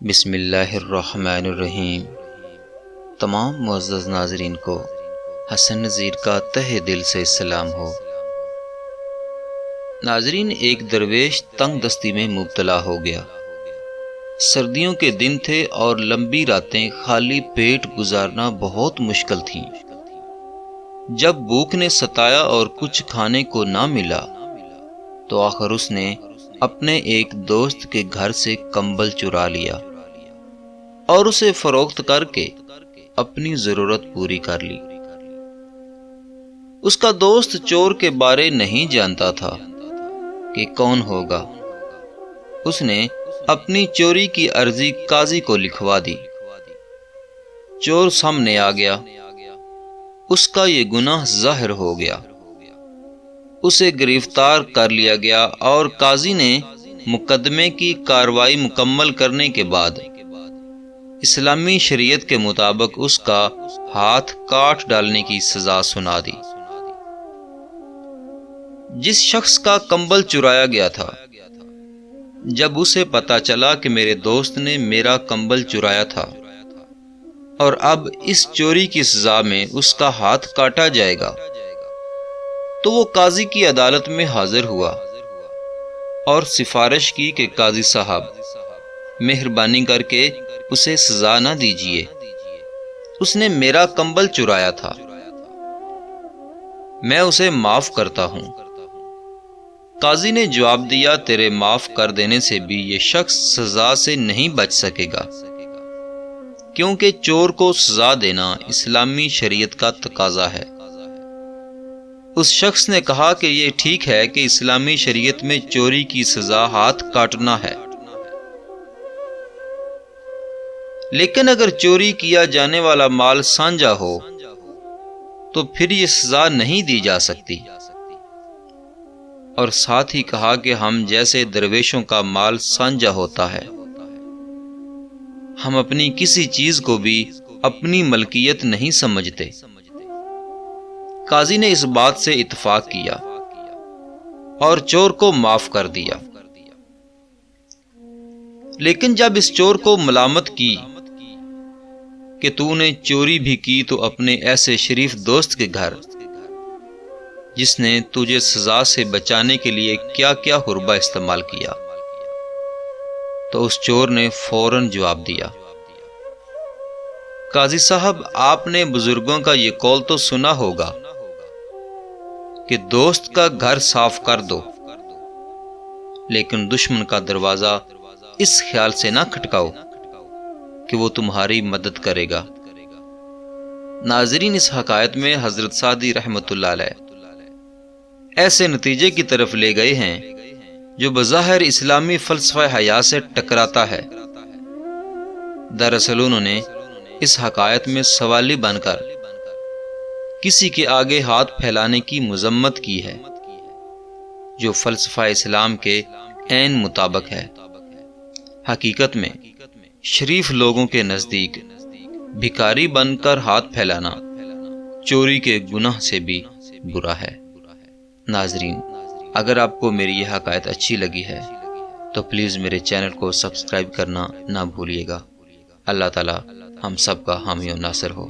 بسم اللہ الرحمن الرحیم۔ تمام معزز ناظرین کو حسن نذیر کا تہہ دل سے سلام ہو۔ ناظرین، ایک درویش تنگ دستی میں مبتلا ہو گیا۔ سردیوں کے دن تھے اور لمبی راتیں خالی پیٹ گزارنا بہت مشکل تھیں۔ جب بھوک نے ستایا اور کچھ کھانے کو نہ ملا تو آخر اس نے اپنے ایک دوست کے گھر سے کمبل چرا لیا اور اسے فروخت کر کے اپنی ضرورت پوری کر لی۔ اس کا دوست چور کے بارے نہیں جانتا تھا کہ کون ہوگا۔ اس نے اپنی چوری کی عرضی قاضی کو لکھوا دی۔ چور سامنے آ گیا۔ اس کا یہ گناہ ظاہر ہو گیا۔ اسے گرفتار کر لیا گیا اور قاضی نے مقدمے کی کارروائی مکمل کرنے کے بعد اسلامی شریعت کے مطابق اس کا ہاتھ کاٹ ڈالنے کی سزا سنا دی۔ جس شخص کا کمبل چرایا گیا تھا، جب اسے پتا چلا کہ میرے دوست نے میرا کمبل چرایا تھا اور اب اس چوری کی سزا میں اس کا ہاتھ کاٹا جائے گا، تو وہ قاضی کی عدالت میں حاضر ہوا اور سفارش کی کہ قاضی صاحب، مہربانی کر کے اسے سزا نہ دیجیے، اس نے میرا کمبل چرایا تھا، میں اسے معاف کرتا ہوں۔ قاضی نے جواب دیا، تیرے معاف کر دینے سے بھی یہ شخص سزا سے نہیں بچ سکے گا، کیونکہ چور کو سزا دینا اسلامی شریعت کا تقاضا ہے۔ اس شخص نے کہا کہ یہ ٹھیک ہے کہ اسلامی شریعت میں چوری کی سزا ہاتھ کاٹنا ہے، لیکن اگر چوری کیا جانے والا مال سانجا ہو تو پھر یہ سزا نہیں دی جا سکتی۔ اور ساتھ ہی کہا کہ ہم جیسے درویشوں کا مال سانجا ہوتا ہے، ہم اپنی کسی چیز کو بھی اپنی ملکیت نہیں سمجھتے۔ قاضی نے اس بات سے اتفاق کیا اور چور کو معاف کر دیا، لیکن جب اس چور کو ملامت کی کہ تو نے چوری بھی کی تو اپنے ایسے شریف دوست کے گھر، جس نے تجھے سزا سے بچانے کے لیے کیا کیا حربہ استعمال کیا، تو اس چور نے فوراً جواب دیا، قاضی صاحب، آپ نے بزرگوں کا یہ قول تو سنا ہوگا کہ دوست کا گھر صاف کر دو، لیکن دشمن کا دروازہ اس خیال سے نہ کھٹکاؤ کہ وہ تمہاری مدد کرے گا۔ ناظرین، اس حکایت میں حضرت سعدی رحمۃ اللہ علیہ ایسے نتیجے کی طرف لے گئے ہیں جو بظاہر اسلامی فلسفہ حیات سے ٹکراتا ہے۔ دراصل انہوں نے اس حکایت میں سوالی بن کر کسی کے آگے ہاتھ پھیلانے کی مذمت کی ہے، جو فلسفہ اسلام کے عین مطابق ہے۔ حقیقت میں شریف لوگوں کے نزدیک بھکاری بن کر ہاتھ پھیلانا چوری کے گناہ سے بھی برا ہے۔ ناظرین، اگر آپ کو میری یہ حکایت اچھی لگی ہے تو پلیز میرے چینل کو سبسکرائب کرنا نہ بھولیے گا۔ اللہ تعالی ہم سب کا حامی و ناصر ہو۔